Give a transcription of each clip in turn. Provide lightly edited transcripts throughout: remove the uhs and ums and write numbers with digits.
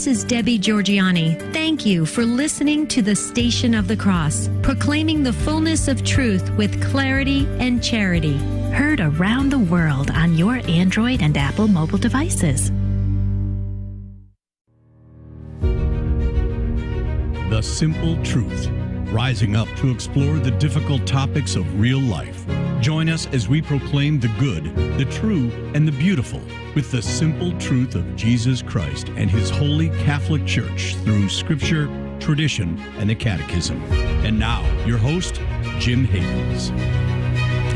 This is Debbie Georgiani. Thank you for listening to the Station of the Cross, proclaiming the fullness of truth with clarity and charity. Heard around the world on your Android and Apple mobile devices. The Simple Truth, rising up to explore the difficult topics of real life. Join us as we proclaim the good, the true, and the beautiful with the simple truth of Jesus Christ and His Holy Catholic Church through Scripture, tradition, and the Catechism. And now, your host, Jim Havens.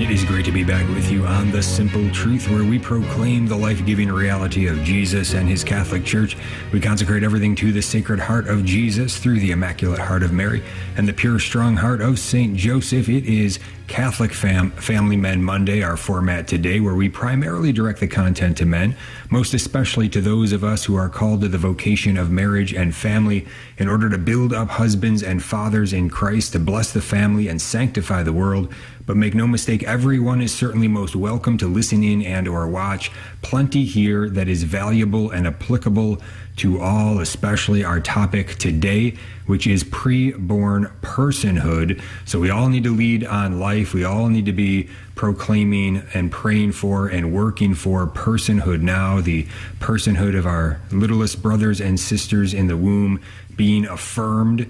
It is great to be back with you on The Simple Truth, where we proclaim the life-giving reality of Jesus and His Catholic Church. We consecrate everything to the Sacred Heart of Jesus through the Immaculate Heart of Mary and the pure, strong heart of St. Joseph. It is Catholic Family Men Monday, our format today, where we primarily direct the content to men, most especially to those of us who are called to the vocation of marriage and family in order to build up husbands and fathers in Christ, to bless the family and sanctify the world. But make no mistake, everyone is certainly most welcome to listen in and or watch. Plenty here that is valuable and applicable to all, especially our topic today, which is preborn personhood. So we all need to lead on life. We all need to be proclaiming and praying for and working for personhood now, the personhood of our littlest brothers and sisters in the womb being affirmed,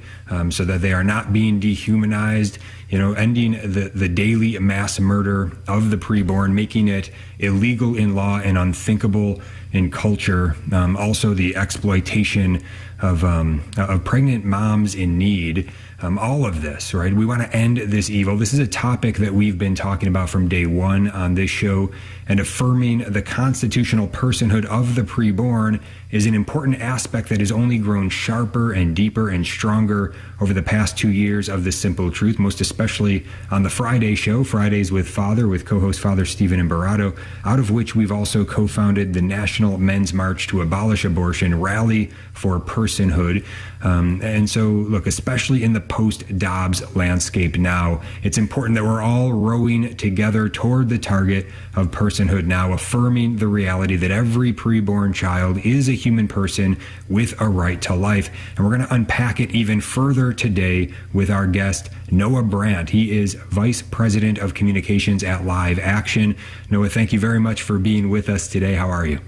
so that they are not being dehumanized, ending the daily mass murder of the preborn, making it illegal in law and unthinkable in culture. Also the exploitation of pregnant moms in need. All of this, right? We want to end this evil. This is a topic that we've been talking about from day one on this show, and affirming the constitutional personhood of the preborn is an important aspect that has only grown sharper and deeper and stronger over the past 2 years of The Simple Truth, most especially on the Friday show, Fridays with Father, with co-host Father Stephen Imperato, out of which we've also co-founded the National Men's March to Abolish Abortion, Rally for Personhood. And so, look, especially in the post-Dobbs landscape now, it's important that we're all rowing together toward the target of personhood now, affirming the reality that every preborn child is a human person with a right to life. And we're going to unpack it even further today with our guest, Noah Brandt. He is Vice President of Communications at Live Action. Noah, thank you very much for being with us today. How are you?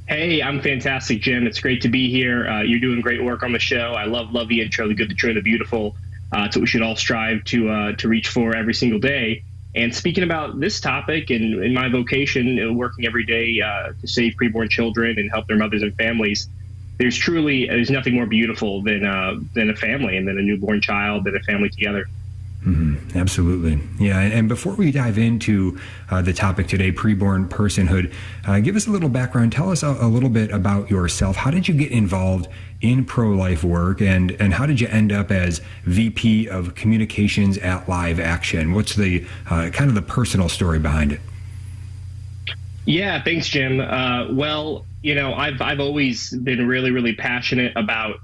Hey, I'm fantastic, Jim. It's great to be here. You're doing great work on the show. I love the intro, the good, the true, the beautiful. It's what we should all strive to reach for every single day. And speaking about this topic, and in my vocation, working every day to save preborn children and help their mothers and families, there's nothing more beautiful than a family, and than a newborn child, than a family together. Mm-hmm. Absolutely. Yeah. And before we dive into the topic today, preborn personhood, give us a little background. Tell us a little bit about yourself. How did you get involved in pro-life work, and how did you end up as VP of Communications at Live Action? What's the kind of the personal story behind it? Yeah, thanks, Jim. Well, I've always been really, really passionate about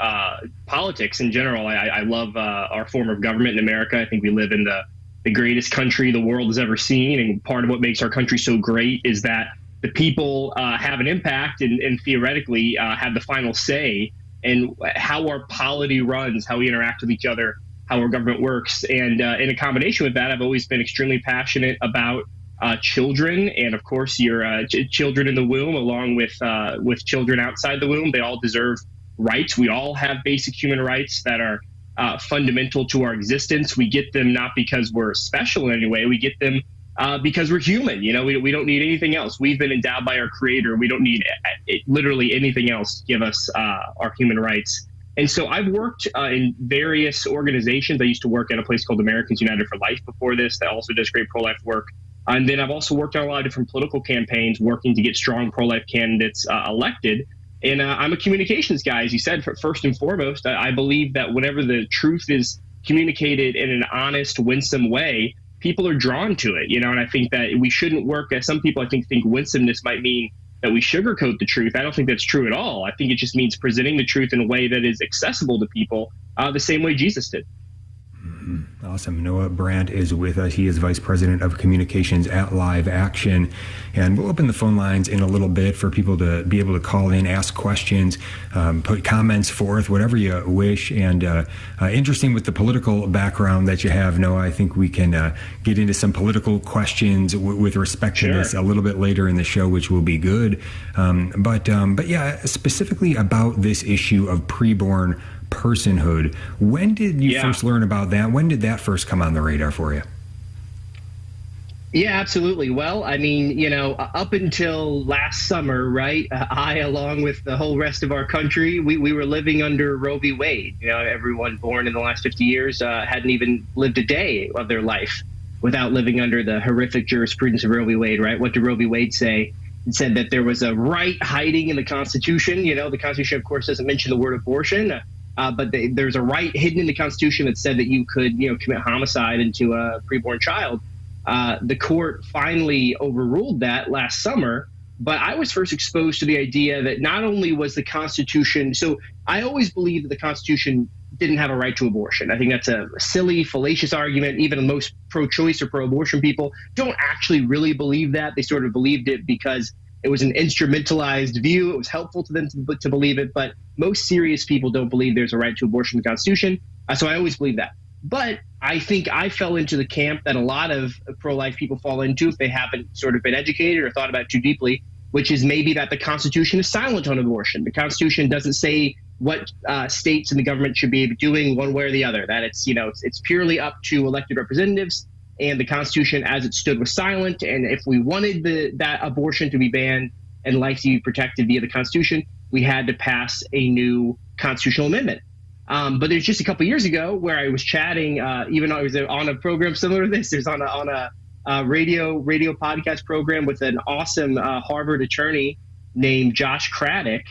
politics in general. I love our form of government in America. I think we live in the greatest country the world has ever seen. And part of what makes our country so great is that the people have an impact and theoretically have the final say in how our polity runs, how we interact with each other, how our government works. And in a combination with that, I've always been extremely passionate about children, and of course your children in the womb, along with children outside the womb. They all deserve rights. We all have basic human rights that are fundamental to our existence. We get them not because we're special in any way. We get them because we're human. We don't need anything else. We've been endowed by our Creator. We don't need literally anything else to give us our human rights. And so I've worked in various organizations. I used to work at a place called Americans United for Life before this, that also does great pro-life work. And then I've also worked on a lot of different political campaigns, working to get strong pro-life candidates elected. And I'm a communications guy, as you said. First and foremost, I believe that whenever the truth is communicated in an honest, winsome way, people are drawn to it. And I think that we shouldn't work, as some people I think winsomeness might mean that we sugarcoat the truth. I don't think that's true at all. I think it just means presenting the truth in a way that is accessible to people, the same way Jesus did. Awesome. Noah Brandt is with us. He is Vice President of Communications at Live Action. And we'll open the phone lines in a little bit for people to be able to call in, ask questions, put comments forth, whatever you wish. And interesting with the political background that you have, Noah, I think we can get into some political questions with respect to this a little bit later in the show, which will be good. But yeah, specifically about this issue of preborn personhood. When did you first learn about that? When did that first come on the radar for you? Yeah, absolutely. Well, I mean, up until last summer, right, I, along with the whole rest of our country, we were living under Roe v. Wade. Everyone born in the last 50 years hadn't even lived a day of their life without living under the horrific jurisprudence of Roe v. Wade, right? What did Roe v. Wade say? It said that there was a right hiding in the Constitution. The Constitution, of course, doesn't mention the word abortion. But there's a right hidden in the Constitution that said that you could, commit homicide into a preborn child. The court finally overruled that last summer. But I was first exposed to the idea that not only was the Constitution, so I always believed that the Constitution didn't have a right to abortion. I think that's a silly, fallacious argument. Even most pro-choice or pro-abortion people don't actually really believe that. They sort of believed it because it was an instrumentalized view. It was helpful to them to believe it, but most serious people don't believe there's a right to abortion in the Constitution. So I always believe that. But I think I fell into the camp that a lot of pro-life people fall into if they haven't sort of been educated or thought about it too deeply, which is maybe that the Constitution is silent on abortion. The Constitution doesn't say what states and the government should be doing one way or the other, that it's purely up to elected representatives. And the Constitution, as it stood, was silent. And if we wanted that abortion to be banned and life to be protected via the Constitution, we had to pass a new constitutional amendment. But there's just a couple of years ago where I was chatting, even though I was on a program similar to this. There's on a radio podcast program with an awesome Harvard attorney named Josh Craddock,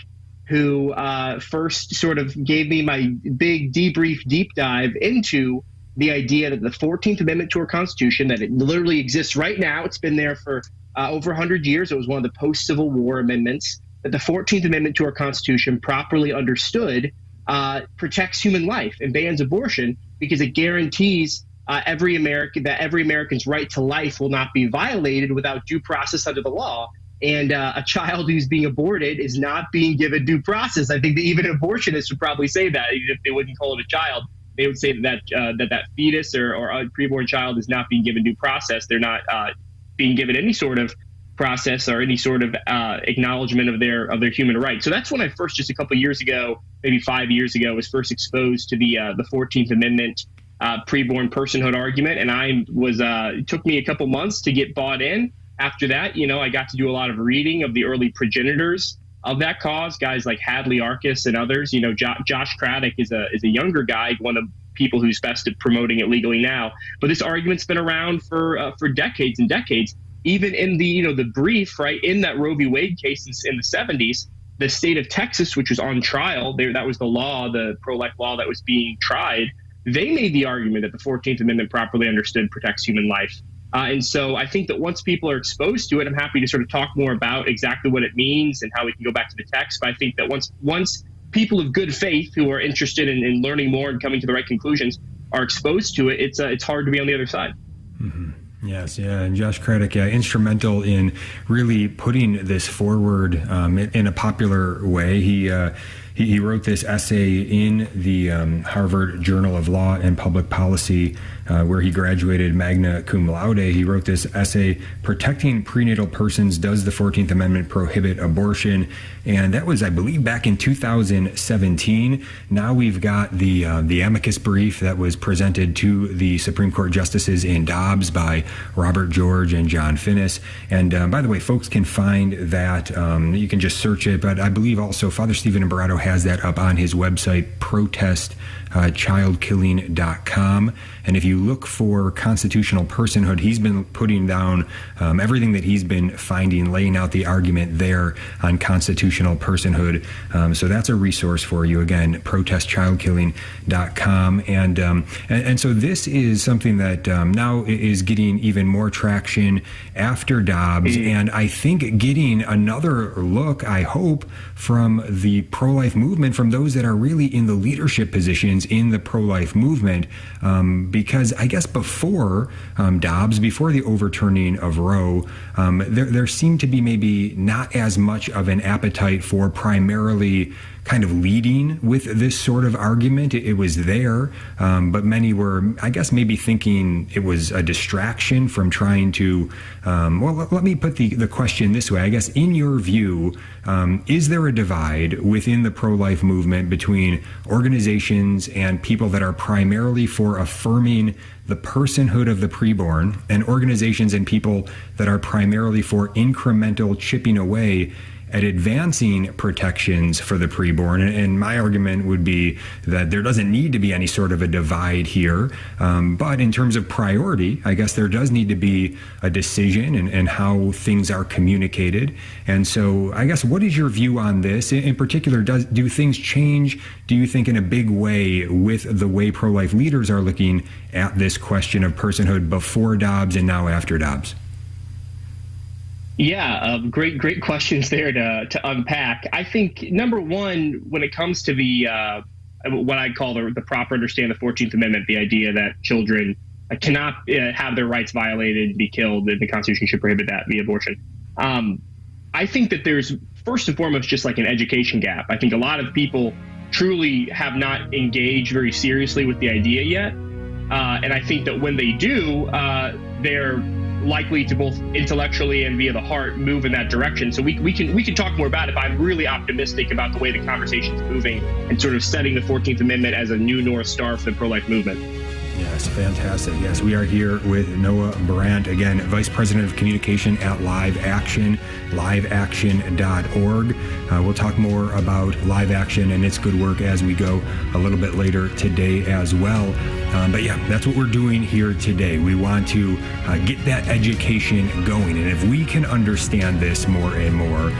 who first sort of gave me my big debrief, deep dive into the idea that the 14th Amendment to our Constitution, that it literally exists right now. It's been there for over 100 years. It was one of the post-Civil War amendments. That the 14th Amendment to our Constitution, properly understood, protects human life and bans abortion because it guarantees every American's right to life will not be violated without due process under the law. And a child who's being aborted is not being given due process. I think that even abortionists would probably say that, even if they wouldn't call it a child. They would say that fetus or a preborn child is not being given due process. They're not being given any sort of process or any sort of acknowledgement of their human rights. So that's when I first, just a couple of years ago, maybe 5 years ago, was first exposed to the 14th Amendment preborn personhood argument. And it took me a couple months to get bought in. After that, I got to do a lot of reading of the early progenitors of that cause, guys like Hadley Arkes and others. Josh Craddock is a younger guy, one of the people who's best at promoting it legally now. But this argument's been around for decades and decades. Even in the brief, right, in that Roe v. Wade case in the 70s, the state of Texas, which was on trial, that was the law, the pro-life law that was being tried. They made the argument that the 14th Amendment, properly understood, protects human life. And so I think that once people are exposed to it, I'm happy to sort of talk more about exactly what it means and how we can go back to the text. But I think that once people of good faith who are interested in learning more and coming to the right conclusions are exposed to it, it's hard to be on the other side. Mm-hmm. Yes, yeah, and Josh Craddock, instrumental in really putting this forward in a popular way. He wrote this essay in the Harvard Journal of Law and Public Policy, where he graduated magna cum laude. He wrote this essay, "Protecting Prenatal Persons, Does the 14th Amendment Prohibit Abortion?" And that was, I believe, back in 2017. Now we've got the amicus brief that was presented to the Supreme Court justices in Dobbs by Robert George and John Finnis. And by the way, folks can find that. You can just search it. But I believe also Father Stephen Imparato has that up on his website, protestchildkilling.com. And if you look for constitutional personhood, he's been putting down everything that he's been finding, laying out the argument there on constitutional personhood. So that's a resource for you. Again, protestchildkilling.com. And so this is something that now is getting even more traction after Dobbs. And I think getting another look, I hope, from the pro-life movement, from those that are really in the leadership positions organizations in the pro-life movement, because I guess before Dobbs, before the overturning of Roe, there seemed to be maybe not as much of an appetite for primarily kind of leading with this sort of argument. It was there, but many were, I guess, maybe thinking it was a distraction from trying to, well, let me put the question this way. I guess, in your view, is there a divide within the pro-life movement between organizations and people that are primarily for affirming the personhood of the preborn, and organizations and people that are primarily for incremental chipping away at advancing protections for the preborn? And my argument would be that there doesn't need to be any sort of a divide here. But in terms of priority, I guess there does need to be a decision and how things are communicated. And so I guess, what is your view on this? In particular, do things change, do you think, in a big way with the way pro-life leaders are looking at this question of personhood before Dobbs and now after Dobbs? Yeah, great questions there to unpack. I think, number one, when it comes to the what I call the proper understand the 14th Amendment, the idea that children cannot have their rights violated, be killed, and the Constitution should prohibit that via abortion. I think that there's, first and foremost, just like an education gap. I think a lot of people truly have not engaged very seriously with the idea yet. And I think that when they do, they're likely to both intellectually and via the heart move in that direction. So we can talk more about it, but I'm really optimistic about the way the conversation's moving and sort of setting the 14th Amendment as a new North Star for the pro-life movement. Yes, fantastic. Yes, we are here with Noah Brandt, again, Vice President of Communication at Live Action, liveaction.org. We'll talk more about Live Action and its good work as we go a little bit later today as well. But yeah, that's what we're doing here today. We want to get that education going. And if we can understand this more and more,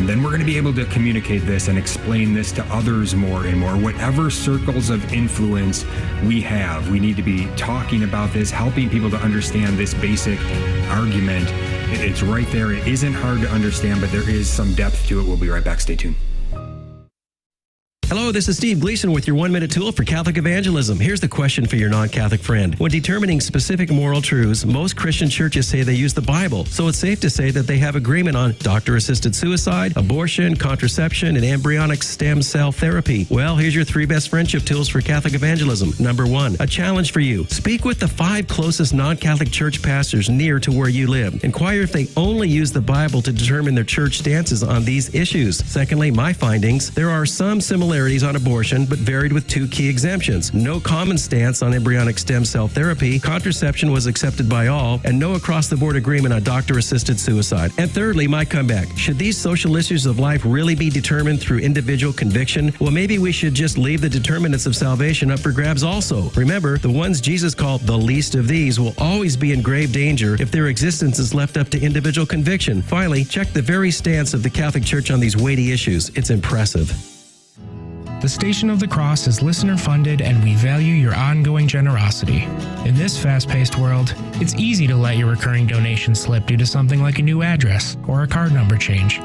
then we're going to be able to communicate this and explain this to others more and more. Whatever circles of influence we have, we need to be talking about this, helping people to understand this basic argument. It's right there. It isn't hard to understand, but there is some depth to it. We'll be right back. Stay tuned. Hello, this is Steve Gleason with your 1-minute tool for Catholic evangelism. Here's the question for your non-Catholic friend. When determining specific moral truths, most Christian churches say they use the Bible, so it's safe to say that they have agreement on doctor-assisted suicide, abortion, contraception, and embryonic stem cell therapy. Well, here's your 3 best friendship tools for Catholic evangelism. Number 1, a challenge for you. Speak with the 5 closest non-Catholic church pastors near to where you live. Inquire if they only use the Bible to determine their church stances on these issues. Secondly, my findings. There are some similarities on abortion, but varied with 2 key exemptions. No common stance on embryonic stem cell therapy, contraception was accepted by all, and no across-the-board agreement on doctor-assisted suicide. And thirdly, my comeback. Should these social issues of life really be determined through individual conviction? Well, maybe we should just leave the determinants of salvation up for grabs also. Remember, the ones Jesus called the least of these will always be in grave danger if their existence is left up to individual conviction. Finally, check the very stance of the Catholic Church on these weighty issues. It's impressive. The Station of the Cross is listener-funded, and we value your ongoing generosity. In this fast-paced world, it's easy to let your recurring donation slip due to something like a new address or a card number change.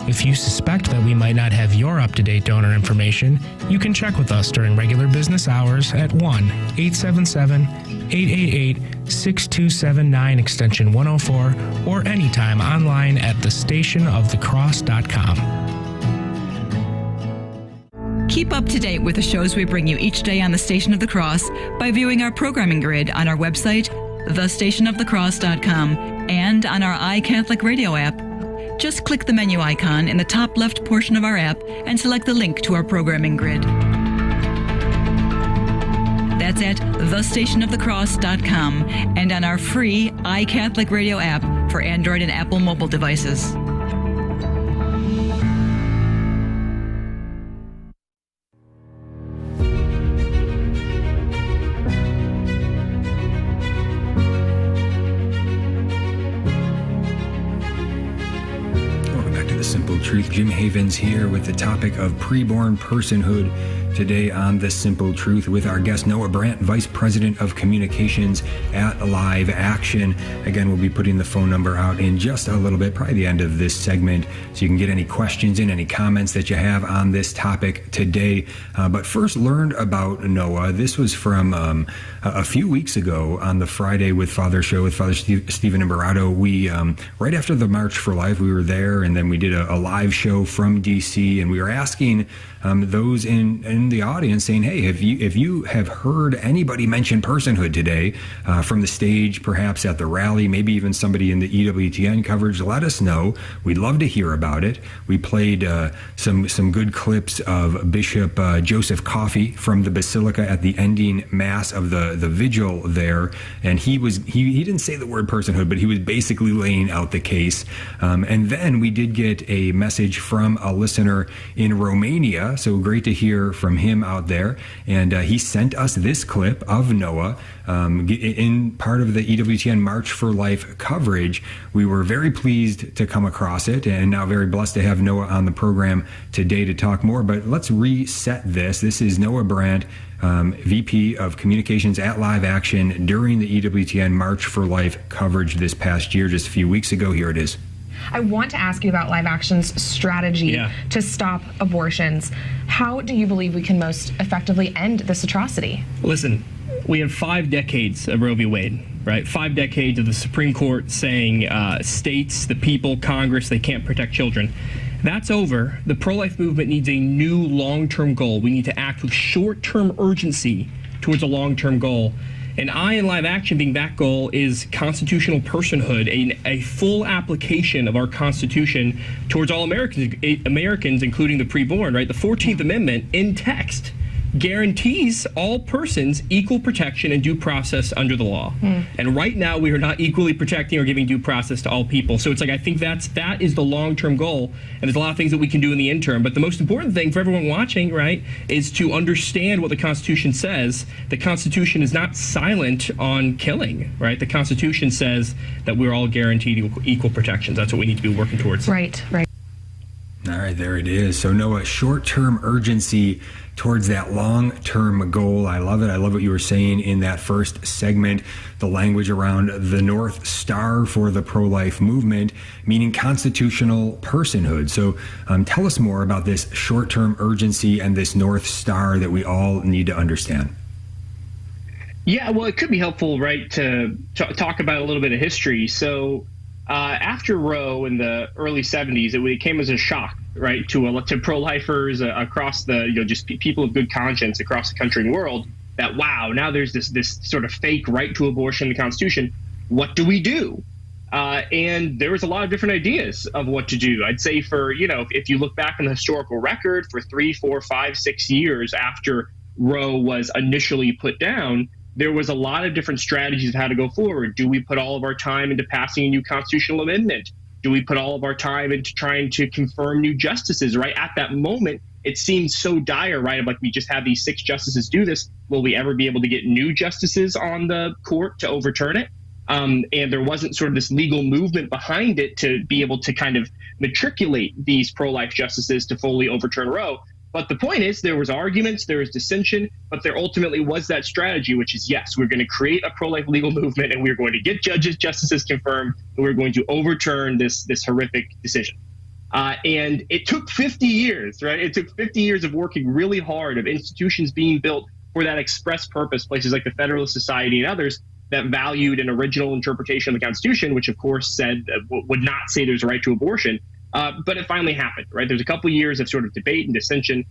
If you suspect that we might not have your up-to-date donor information, you can check with us during regular business hours at 1-877-888-6279 extension 104 or anytime online at thestationofthecross.com. Keep up to date with the shows we bring you each day on the Station of the Cross by viewing our programming grid on our website, thestationofthecross.com, and on our iCatholic Radio app. Just click the menu icon in the top left portion of our app and select the link to our programming grid. That's at thestationofthecross.com and on our free iCatholic Radio app for Android and Apple mobile devices. Simple Truth. Jim Havens here with the topic of preborn personhood today on The Simple Truth with our guest Noah Brandt, Vice President of Communications at Live Action. Again, we'll be putting the phone number out in just a little bit, probably the end of this segment, so you can get any questions and any comments that you have on this topic today. But first, learned about Noah. This was from a few weeks ago on the Friday with Father show with Father Stephen Imbarrato. We, right after the March for Life, we were there, and then we did a live show from DC, and we were asking those in the audience, saying, hey, if you have heard anybody mention personhood today from the stage, perhaps at the rally, maybe even somebody in the EWTN coverage, let us know. We'd love to hear about it. We played some good clips of Bishop Joseph Coffey from the Basilica at the ending Mass of the vigil there, and he didn't say the word personhood, but he was basically laying out the case. And then we did get a message from a listener in Romania, so great to hear from him out there. And he sent us this clip of Noah in part of the EWTN March for Life coverage. We were very pleased to come across it, and now very blessed to have Noah on the program today to talk more. But let's reset this. This is Noah Brandt, VP of Communications at Live Action during the EWTN March for Life coverage this past year, just a few weeks ago. Here it is. I want to ask you about Live Action's strategy to stop abortions. How do you believe we can most effectively end this atrocity? Listen, we have 5 decades of Roe v. Wade, right? 5 decades of the Supreme Court saying states, the people, Congress, they can't protect children. That's over. The pro-life movement needs a new long-term goal. We need to act with short-term urgency towards a long-term goal. And in Live Action being that goal is constitutional personhood, a full application of our Constitution towards all Americans, including the preborn, right? The 14th Amendment in text guarantees all persons equal protection and due process under the law. And right now we are not equally protecting or giving due process to all people. So it's like, I think that is the long-term goal, and there's a lot of things that we can do in the interim. But the most important thing for everyone watching, right, is to understand what the Constitution says. The Constitution is not silent on killing, right? The Constitution says that we're all guaranteed equal protections. That's what we need to be working towards. Right. All right, there it is. So Noah, short-term urgency towards that long-term goal. I love it. I love what you were saying in that first segment, the language around the North Star for the pro-life movement, meaning constitutional personhood. So tell us more about this short-term urgency and this North Star that we all need to understand. Yeah, well, it could be helpful, right, to talk about a little bit of history. So after Roe in the early 70s, it came as a shock, right, to pro-lifers across the, just people of good conscience across the country and world, that, wow, now there's this sort of fake right to abortion in the Constitution. What do we do? And there was a lot of different ideas of what to do. I'd say if you look back on the historical record for 3, 4, 5, 6 years after Roe was initially put down, there was a lot of different strategies of how to go forward. Do we put all of our time into passing a new constitutional amendment? Do we put all of our time into trying to confirm new justices, right? At that moment, it seemed so dire, right? Like, we just have these 6 justices do this. Will we ever be able to get new justices on the court to overturn it? And there wasn't sort of this legal movement behind it to be able to kind of matriculate these pro-life justices to fully overturn Roe. But the point is, there was arguments, there was dissension, but there ultimately was that strategy, which is, yes, we're going to create a pro-life legal movement, and we're going to get justices confirmed, and we're going to overturn this horrific decision. And it took 50 years, right? It took 50 years of working really hard, of institutions being built for that express purpose, places like the Federalist Society and others that valued an original interpretation of the Constitution, which of course said would not say there's a right to abortion. But it finally happened, right? There's a couple of years of sort of debate and dissension.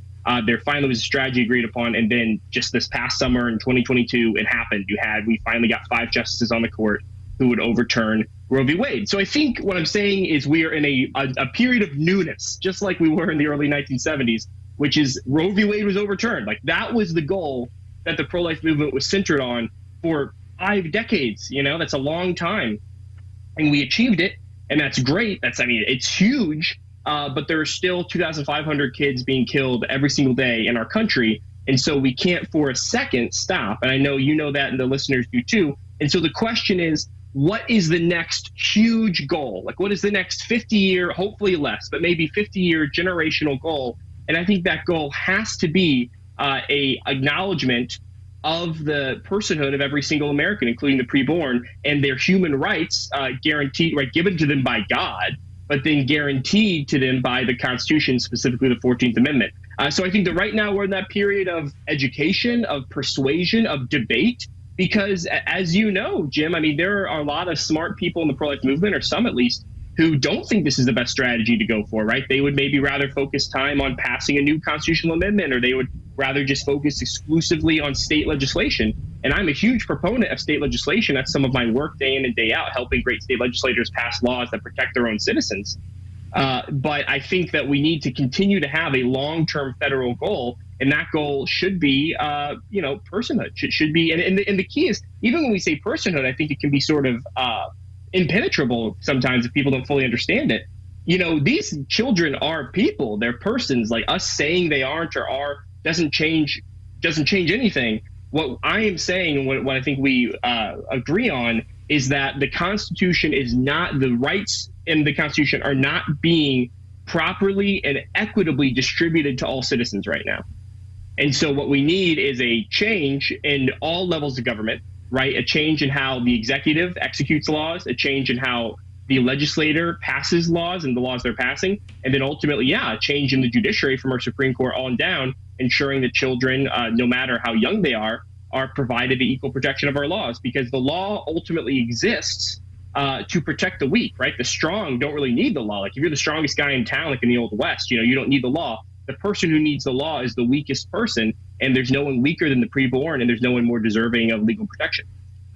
There finally was a strategy agreed upon. And then just this past summer in 2022, it happened. We finally got 5 justices on the court who would overturn Roe v. Wade. So I think what I'm saying is we are in a period of newness, just like we were in the early 1970s, which is Roe v. Wade was overturned. Like, that was the goal that the pro-life movement was centered on for 5 decades. That's a long time. And we achieved it. And that's great. It's huge, but there are still 2,500 kids being killed every single day in our country. And so we can't for a second stop. And I know you know that, and the listeners do too. And so the question is, what is the next huge goal? Like, what is the next 50-year, hopefully less, but maybe 50-year generational goal? And I think that goal has to be a acknowledgement of the personhood of every single American, including the preborn, and their human rights guaranteed, right, given to them by God, but then guaranteed to them by the Constitution, specifically the 14th Amendment. So I think that right now we're in that period of education, of persuasion, of debate, because as you know, Jim, I mean, there are a lot of smart people in the pro-life movement, or some at least, who don't think this is the best strategy to go for, right? They would maybe rather focus time on passing a new constitutional amendment, or they would rather just focus exclusively on state legislation. And I'm a huge proponent of state legislation. That's some of my work day in and day out, helping great state legislators pass laws that protect their own citizens. But I think that we need to continue to have a long-term federal goal, and that goal should be, personhood. Should be, and the key is, even when we say personhood, I think it can be sort of impenetrable sometimes if people don't fully understand it. You know, these children are people; they're persons. Like, us saying they aren't or are doesn't change anything. What I am saying, and what I think we agree on, is that the Constitution is not, the rights in the Constitution are not being properly and equitably distributed to all citizens right now. And so what we need is a change in all levels of government, right? A change in how the executive executes laws, a change in how the legislator passes laws and the laws they're passing, and then ultimately, a change in the judiciary from our Supreme Court on down, ensuring that children, no matter how young they are provided the equal protection of our laws, because the law ultimately exists to protect the weak, right? The strong don't really need the law. Like, if you're the strongest guy in town, like in the Old West, you don't need the law. The person who needs the law is the weakest person, and there's no one weaker than the preborn, and there's no one more deserving of legal protection.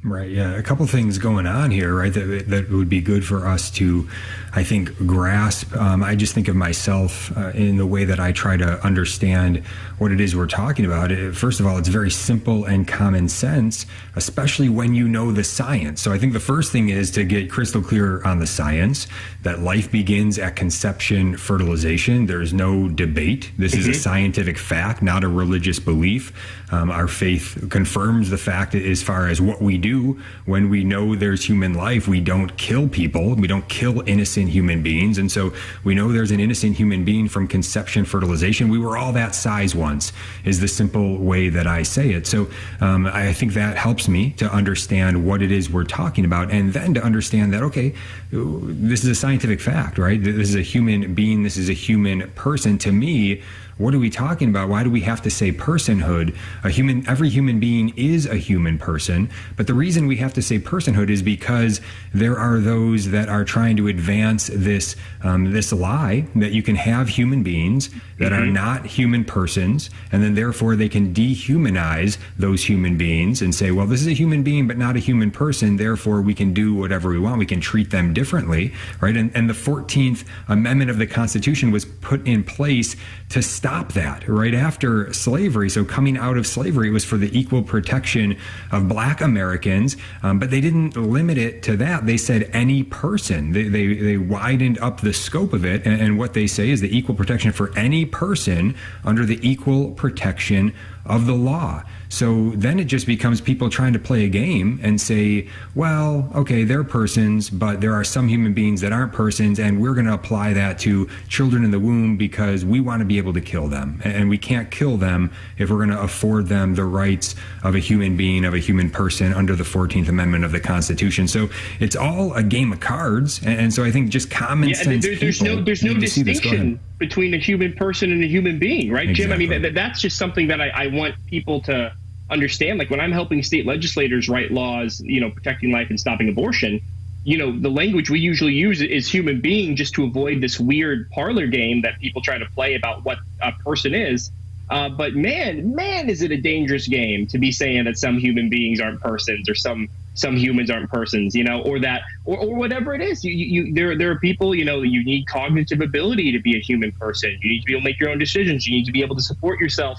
Right. Yeah. A couple things going on here, right, that would be good for us to, I think, grasp. I just think of myself in the way that I try to understand what it is we're talking about. First of all, it's very simple and common sense, especially when you know the science. So I think the first thing is to get crystal clear on the science, that life begins at conception, fertilization. There's no debate. This is a scientific fact, not a religious belief. Our faith confirms the fact as far as what we do when we know there's human life. We don't kill people. We don't kill innocent human beings. And so we know there's an innocent human being from conception, fertilization. We were all that size once, is the simple way that I say it. So I think that helps me to understand what it is we're talking about, and then to understand that, okay, this is a scientific fact, right? This is a human being. This is a human person. To me, what are we talking about? Why do we have to say personhood? Every human being is a human person. But the reason we have to say personhood is because there are those that are trying to advance this lie that you can have human beings that are not human persons, and then therefore they can dehumanize those human beings and say, well, this is a human being but not a human person, therefore we can do whatever we want. We can treat them differently, right? And the 14th Amendment of the Constitution was put in place to stop that right after slavery. So coming out of slavery, it was for the equal protection of Black Americans, but they didn't limit it to that. They said any person. They widened up the scope of it, and what they say is the equal protection for any person under the equal protection of the law. So then it just becomes people trying to play a game and say, well, okay, they're persons, but there are some human beings that aren't persons, and we're going to apply that to children in the womb because we want to be able to kill them. And we can't kill them if we're going to afford them the rights of a human being, of a human person under the 14th Amendment of the Constitution. So it's all a game of cards. And so I think just common sense there's no distinction between a human person and a human being, right, Jim? Exactly. I mean, that's just something that I want people to understand. Like, when I'm helping state legislators write laws, protecting life and stopping abortion, the language we usually use is human being, just to avoid this weird parlor game that people try to play about what a person is. But man, is it a dangerous game to be saying that some human beings aren't persons, or some humans aren't persons, or that, or whatever it is. There are people, you need cognitive ability to be a human person. You need to be able to make your own decisions. You need to be able to support yourself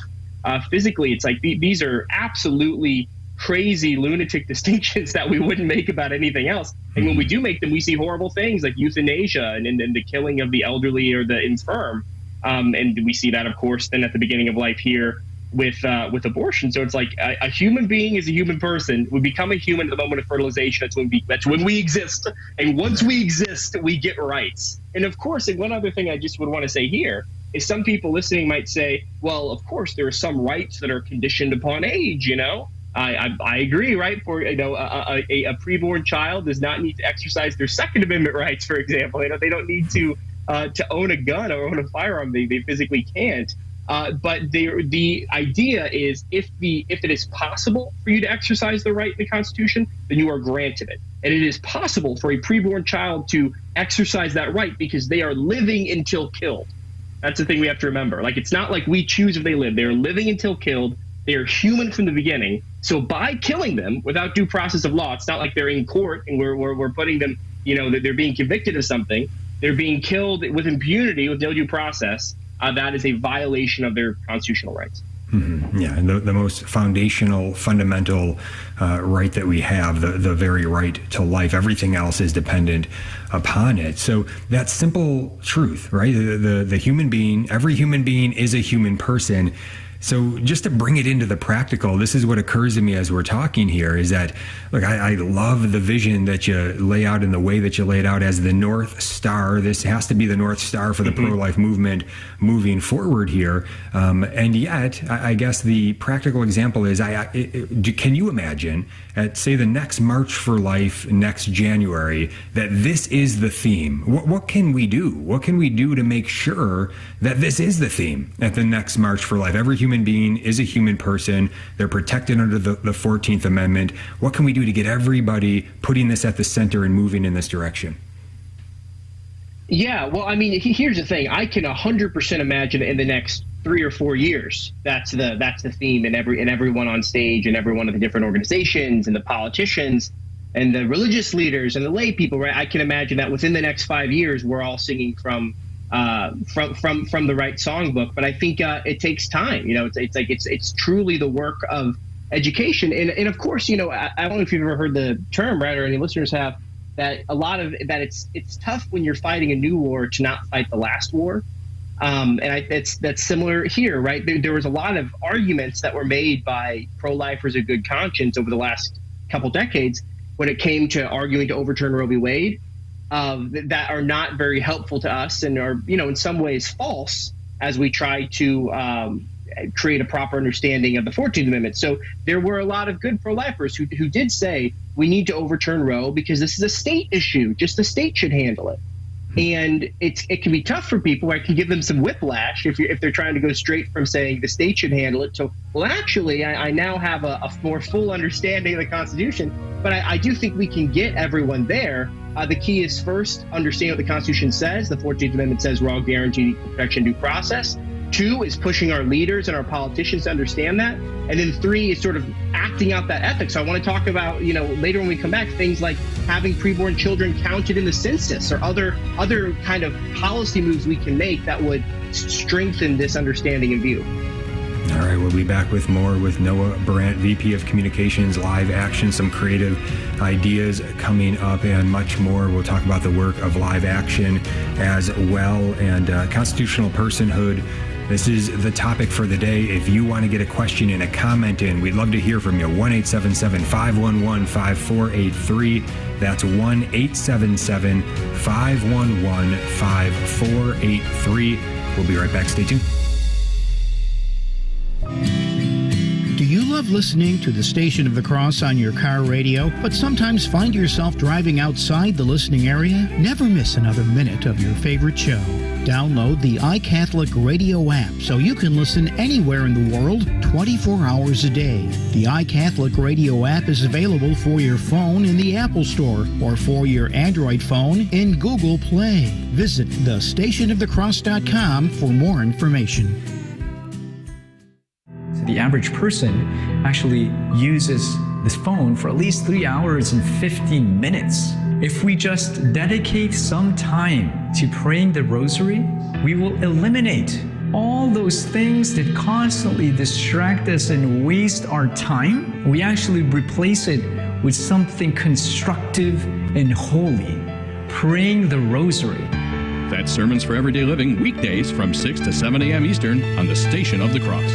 physically. It's like these are absolutely crazy, lunatic distinctions that we wouldn't make about anything else. And when we do make them, we see horrible things like euthanasia and the killing of the elderly or the infirm. And we see that, of course, then at the beginning of life here with abortion. So it's like a human being is a human person. We become a human at the moment of fertilization. That's when we exist. And once we exist, we get rights. And of course, and one other thing I just would want to say here is some people listening might say, well, of course, there are some rights that are conditioned upon age, you know. I agree, right? For, you know, a preborn child does not need to exercise their Second Amendment rights, for example. You know, they don't need to own a gun or own a firearm. They physically can't. But the idea is if it is possible for you to exercise the right in the Constitution, then you are granted it. And it is possible for a preborn child to exercise that right because they are living until killed. That's the thing we have to remember. Like, it's not like we choose if they live. They are living until killed. They are human from the beginning. So by killing them without due process of law, it's not like they're in court and we're putting them, you know, that they're being convicted of something. They're being killed with impunity, with no due process. That is a violation of their constitutional rights. Mm-hmm. Yeah, and the most foundational, fundamental right that we have, the very right to life, everything else is dependent upon it. So that simple truth, right? The human being, every human being is a human person. So just to bring it into the practical, this is what occurs to me as we're talking here is that, look, I love the vision that you lay out in the way that you laid out as the North Star. This has to be the North Star for the pro-life movement moving forward here. And yet, I guess the practical example is, can you imagine at, say, the next March for Life next January, that this is the theme? What can we do? What can we do to make sure that this is the theme at the next March for Life? Every human being is a human person. They're protected under the 14th Amendment. What can we do to get everybody putting this at the center and moving in this direction? Yeah, well, I mean, here's the thing. I can 100% imagine in the next 3 or 4 years, that's the theme in everyone on stage and every one of the different organizations and the politicians and the religious leaders and the lay people, right? I can imagine that within the next 5 years, we're all singing from the right songbook. But I think it takes time. You know, it's truly the work of education. And of course, you know, I don't know if you've ever heard the term, right, or any listeners have, that a lot of that it's tough when you're fighting a new war to not fight the last war. That's similar here, right? There was a lot of arguments that were made by pro-lifers of good conscience over the last couple decades when it came to arguing to overturn Roe v. Wade, that are not very helpful to us and are, you know, in some ways false as we try to create a proper understanding of the 14th Amendment. So there were a lot of good pro-lifers who did say we need to overturn Roe because this is a state issue. Just the state should handle it. And it can be tough for people. I can give them some whiplash if they're trying to go straight from saying the state should handle it. So, well, actually, I now have a more full understanding of the Constitution. But I do think we can get everyone there. The key is first, understand what the Constitution says. The 14th Amendment says we're all guaranteed equal protection due process. 2 is pushing our leaders and our politicians to understand that. And then 3 is sort of acting out that ethics. So I want to talk about, you know, later when we come back, things like having preborn children counted in the census or other kind of policy moves we can make that would strengthen this understanding and view. All right, we'll be back with more with Noah Brandt, VP of Communications, Live Action, some creative ideas coming up and much more. We'll talk about the work of Live Action as well and constitutional personhood. This is the topic for the day. If you want to get a question and a comment in, we'd love to hear from you. 1-877-511-5483. That's 1-877-511-5483. We'll be right back. Stay tuned. Do you love listening to the Station of the Cross on your car radio, but sometimes find yourself driving outside the listening area? Never miss another minute of your favorite show. Download the iCatholic Radio app so you can listen anywhere in the world 24 hours a day. The iCatholic Radio app is available for your phone in the Apple Store or for your Android phone in Google Play. Visit thestationofthecross.com for more information. The average person actually uses this phone for at least 3 hours and 15 minutes. If we just dedicate some time to praying the rosary, we will eliminate all those things that constantly distract us and waste our time. We actually replace it with something constructive and holy, praying the rosary. That's Sermons for Everyday Living, weekdays from 6 to 7 a.m. Eastern on the Station of the Cross.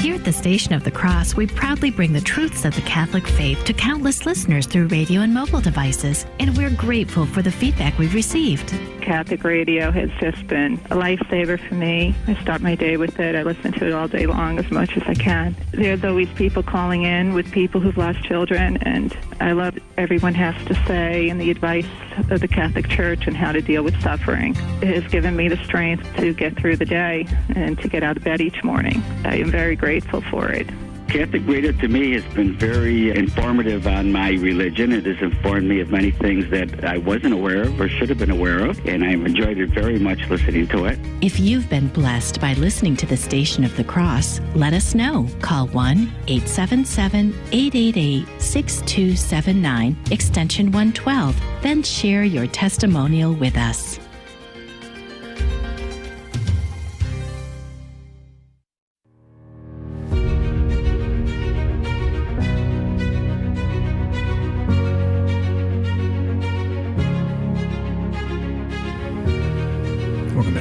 Hear at the Station of the Cross, we proudly bring the truths of the Catholic faith to countless listeners through radio and mobile devices, and we're grateful for the feedback we've received. Catholic radio has just been a lifesaver for me. I start my day with it. I listen to it all day long as much as I can. There's always people calling in with people who've lost children, and I love what everyone has to say and the advice of the Catholic Church and how to deal with suffering. It has given me the strength to get through the day and to get out of bed each morning. I am very grateful for it. Catholic radio to me has been very informative on my religion. It has informed me of many things that I wasn't aware of or should have been aware of, and I've enjoyed it very much listening to it. If you've been blessed by listening to the Station of the Cross, let us know. Call 1-877-888-6279, extension 112. Then share your testimonial with us.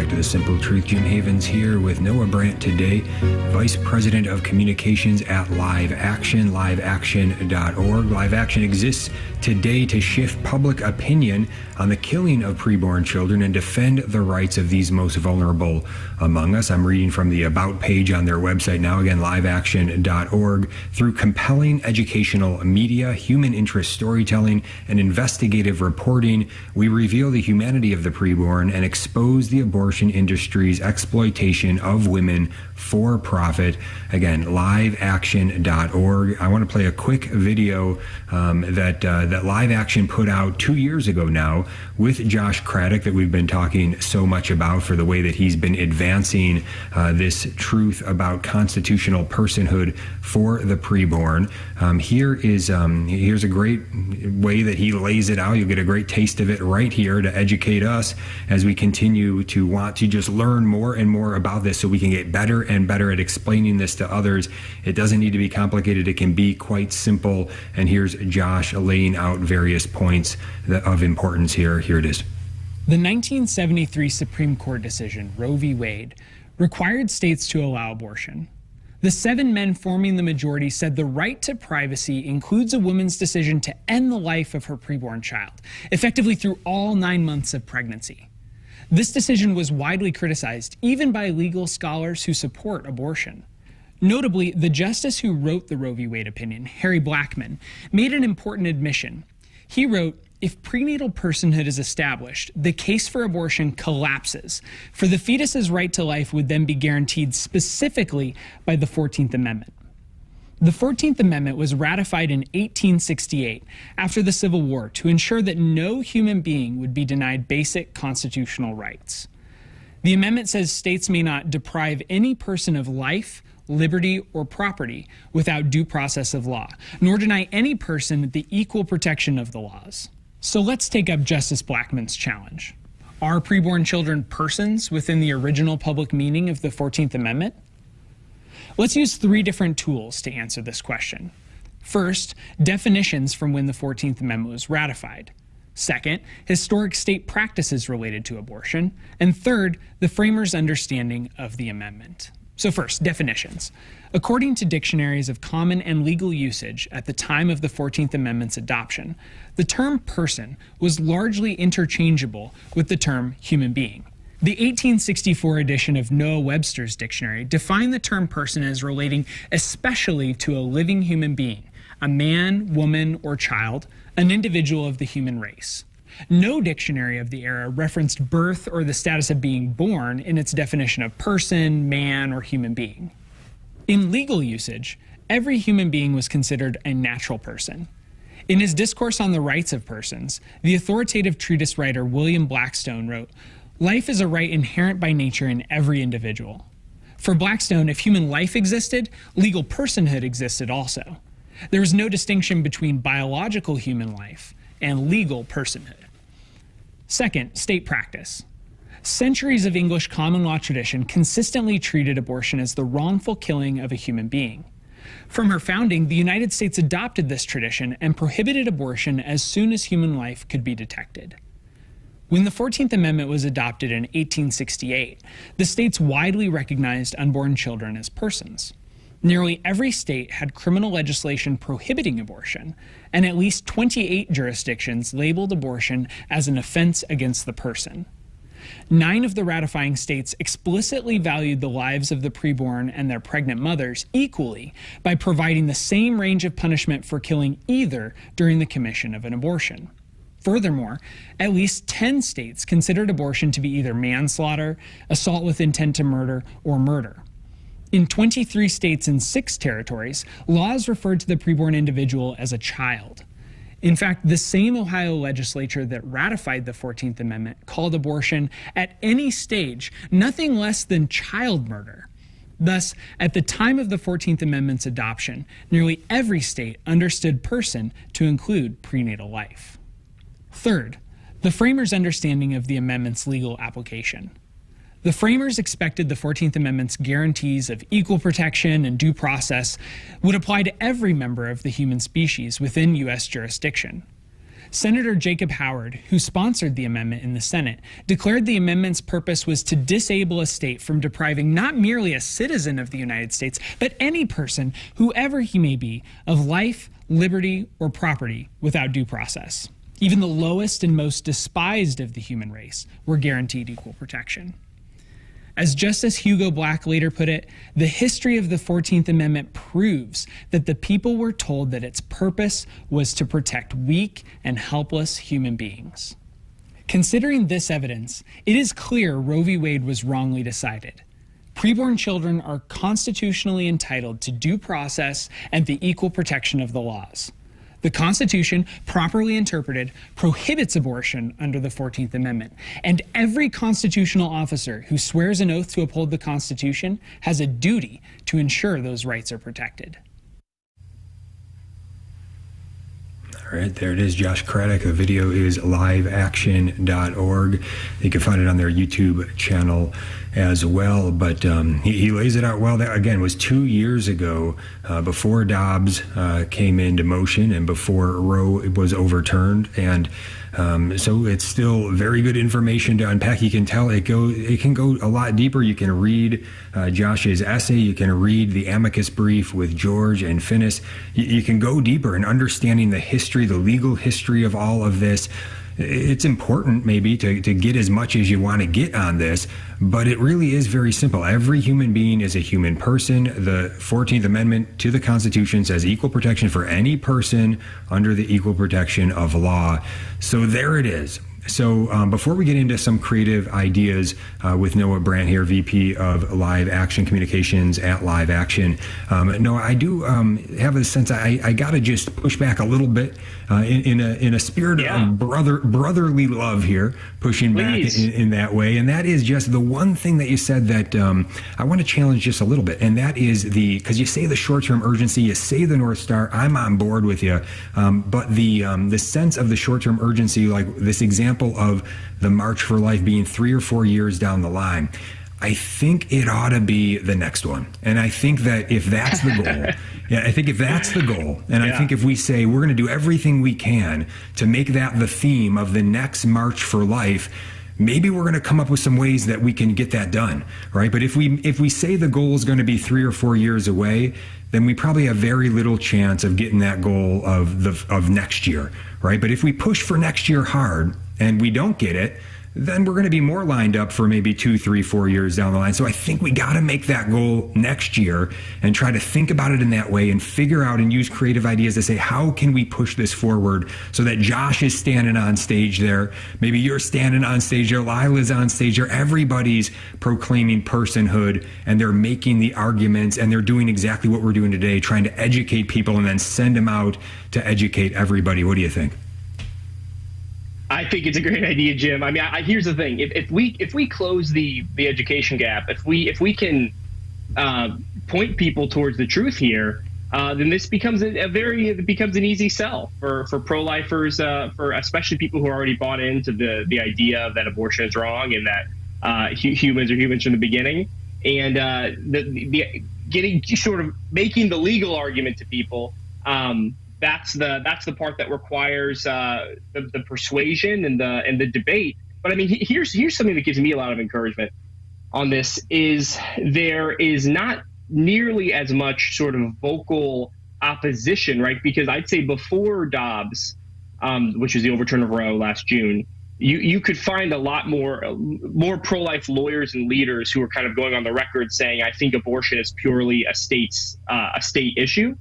The Simple Truth. Jim Havens here with Noah Brandt today, Vice President of Communications at Live Action, liveaction.org. Live Action exists today to shift public opinion on the killing of preborn children and defend the rights of these most vulnerable among us. I'm reading from the About page on their website now, again, liveaction.org. Through compelling educational media, human interest storytelling, and investigative reporting, we reveal the humanity of the preborn and expose the abortion industry's exploitation of women for profit. Again, liveaction.org. I want to play a quick video that Live Action put out 2 years ago now with Josh Craddock that we've been talking so much about for the way that he's been advancing this truth about constitutional personhood for the preborn. Here's a great way that he lays it out. You'll get a great taste of it right here to educate us as we continue to want to just learn more and more about this so we can get better and better at explaining this to others. It doesn't need to be complicated. It can be quite simple. And here's Josh laying out various points of importance here. Here it is. The 1973 Supreme Court decision, Roe v. Wade, required states to allow abortion. The 7 men forming the majority said the right to privacy includes a woman's decision to end the life of her preborn child, effectively through all 9 months of pregnancy. This decision was widely criticized, even by legal scholars who support abortion. Notably, the justice who wrote the Roe v. Wade opinion, Harry Blackmun, made an important admission. He wrote, "If prenatal personhood is established, the case for abortion collapses, for the fetus's right to life would then be guaranteed specifically by the 14th Amendment." The 14th Amendment was ratified in 1868 after the Civil War to ensure that no human being would be denied basic constitutional rights. The amendment says states may not deprive any person of life, liberty, or property without due process of law, nor deny any person the equal protection of the laws. So let's take up Justice Blackmun's challenge. Are preborn children persons within the original public meaning of the 14th Amendment? Let's use 3 different tools to answer this question. First, definitions from when the 14th Amendment was ratified. Second, historic state practices related to abortion. And third, the framers' understanding of the amendment. So first, definitions. According to dictionaries of common and legal usage at the time of the 14th Amendment's adoption, the term person was largely interchangeable with the term human being. The 1864 edition of Noah Webster's dictionary defined the term person as relating especially to a living human being, a man, woman, or child, an individual of the human race. No dictionary of the era referenced birth or the status of being born in its definition of person, man, or human being. In legal usage, every human being was considered a natural person. In his Discourse on the Rights of Persons, the authoritative treatise writer William Blackstone wrote, "Life is a right inherent by nature in every individual." For Blackstone, if human life existed, legal personhood existed also. There was no distinction between biological human life and legal personhood. Second, state practice. Centuries of English common law tradition consistently treated abortion as the wrongful killing of a human being. From her founding, the United States adopted this tradition and prohibited abortion as soon as human life could be detected. When the 14th Amendment was adopted in 1868, the states widely recognized unborn children as persons. Nearly every state had criminal legislation prohibiting abortion, and at least 28 jurisdictions labeled abortion as an offense against the person. 9 of the ratifying states explicitly valued the lives of the preborn and their pregnant mothers equally by providing the same range of punishment for killing either during the commission of an abortion. Furthermore, at least 10 states considered abortion to be either manslaughter, assault with intent to murder, or murder. In 23 states and 6 territories, laws referred to the preborn individual as a child. In fact, the same Ohio legislature that ratified the 14th Amendment called abortion at any stage nothing less than child murder. Thus, at the time of the 14th Amendment's adoption, nearly every state understood person to include prenatal life. Third, the framers' understanding of the amendment's legal application. The framers expected the 14th Amendment's guarantees of equal protection and due process would apply to every member of the human species within U.S. jurisdiction. Senator Jacob Howard, who sponsored the amendment in the Senate, declared the amendment's purpose was to disable a state from depriving not merely a citizen of the United States, but any person, whoever he may be, of life, liberty, or property without due process. Even the lowest and most despised of the human race were guaranteed equal protection. As Justice Hugo Black later put it, the history of the 14th Amendment proves that the people were told that its purpose was to protect weak and helpless human beings. Considering this evidence, it is clear Roe v. Wade was wrongly decided. Preborn children are constitutionally entitled to due process and the equal protection of the laws. The Constitution, properly interpreted, prohibits abortion under the 14th Amendment, and every constitutional officer who swears an oath to uphold the Constitution has a duty to ensure those rights are protected. All right, there it is, Josh Craddock. The video is liveaction.org. You can find it on their YouTube channel as well, but he lays it out well. That, again, was 2 years ago, before Dobbs came into motion and before Roe was overturned, and so it's still very good information to unpack. You can tell it can go a lot deeper. You can read Josh's essay. You can read the amicus brief with George and Finnis. You can go deeper in understanding the history, the legal history of all of this. It's important maybe to get as much as you want to get on this, but it really is very simple. Every human being is a human person. The 14th Amendment to the Constitution says equal protection for any person under the equal protection of law. So there it is. So before we get into some creative ideas with Noah Brandt here, VP of Live Action Communications at Live Action, Noah, I do have a sense I got to just push back a little bit in a spirit of brotherly love here, pushing back in that way. And that is just the one thing that you said that I want to challenge just a little bit. And that is because you say the short-term urgency, you say the North Star, I'm on board with you. But the sense of the short-term urgency, like this example of the March for Life being 3 or 4 years down the line, I think it ought to be the next one. And I think that if that's the goal, I think if we say we're going to do everything we can to make that the theme of the next March for Life, maybe we're going to come up with some ways that we can get that done, right? But if we say the goal is going to be 3 or 4 years away, then we probably have very little chance of getting that goal of next year, right? But if we push for next year hard and we don't get it, then we're going to be more lined up for maybe 2, 3, 4 years down the line. So I think we got to make that goal next year and try to think about it in that way and figure out and use creative ideas to say, how can we push this forward so that Josh is standing on stage there, maybe you're standing on stage there, Lila's on stage there, everybody's proclaiming personhood and they're making the arguments and they're doing exactly what we're doing today, trying to educate people and then send them out to educate everybody. What do you think? I think it's a great idea, Jim. I mean, here's the thing: if we close the education gap, if we can point people towards the truth here, then this becomes an easy sell for pro-lifers, for especially people who are already bought into the idea that abortion is wrong and that humans are humans from the beginning, and the getting sort of making the legal argument to people. That's the part that requires the persuasion and the debate. But I mean, here's something that gives me a lot of encouragement on this: is there is not nearly as much sort of vocal opposition, right? Because I'd say before Dobbs, which was the overturn of Roe last June, you could find a lot more pro-life lawyers and leaders who are kind of going on the record saying, I think abortion is purely a state issue.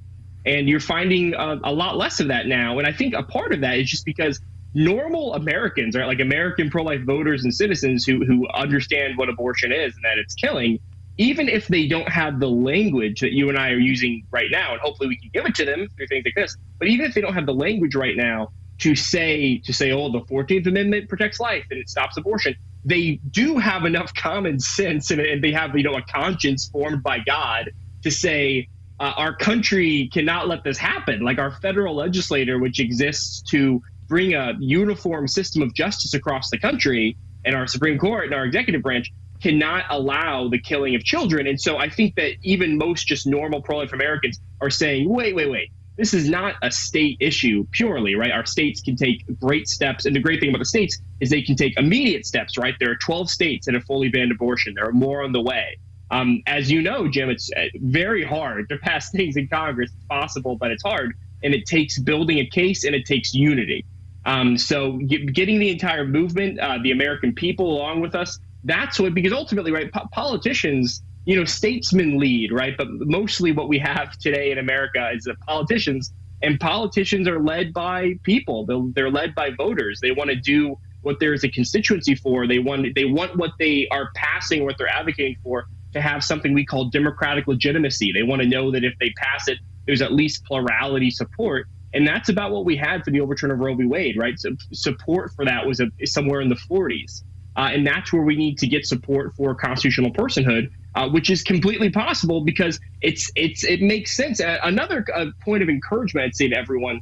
And you're finding a lot less of that now. And I think a part of that is just because normal Americans, right, like American pro-life voters and citizens who understand what abortion is and that it's killing, even if they don't have the language that you and I are using right now, and hopefully we can give it to them through things like this, but even if they don't have the language right now to say, oh, the 14th Amendment protects life and it stops abortion, they do have enough common sense and they have, a conscience formed by God to say, our country cannot let this happen. Like our federal legislator, which exists to bring a uniform system of justice across the country, and our Supreme Court and our executive branch cannot allow the killing of children. And so I think that even most just normal pro-life Americans are saying, wait. This is not a state issue purely, right? Our states can take great steps. And the great thing about the states is they can take immediate steps, right? There are 12 states that have fully banned abortion. There are more on the way. As you know, Jim, it's very hard to pass things in Congress. It's possible, but it's hard. And it takes building a case and it takes unity. So getting the entire movement, the American people along with us, that's what, because ultimately, right, politicians, statesmen lead, right? But mostly what we have today in America is that politicians are led by people. They're led by voters. They want to do what there's a constituency for. They want what they are passing, what they're advocating for, to have something we call democratic legitimacy. They want to know that if they pass it, there's at least plurality support. And that's about what we had for the overturn of Roe v. Wade, right? So support for that was somewhere in the 40s. And that's where we need to get support for constitutional personhood, which is completely possible because it makes sense. Another point of encouragement I'd say to everyone,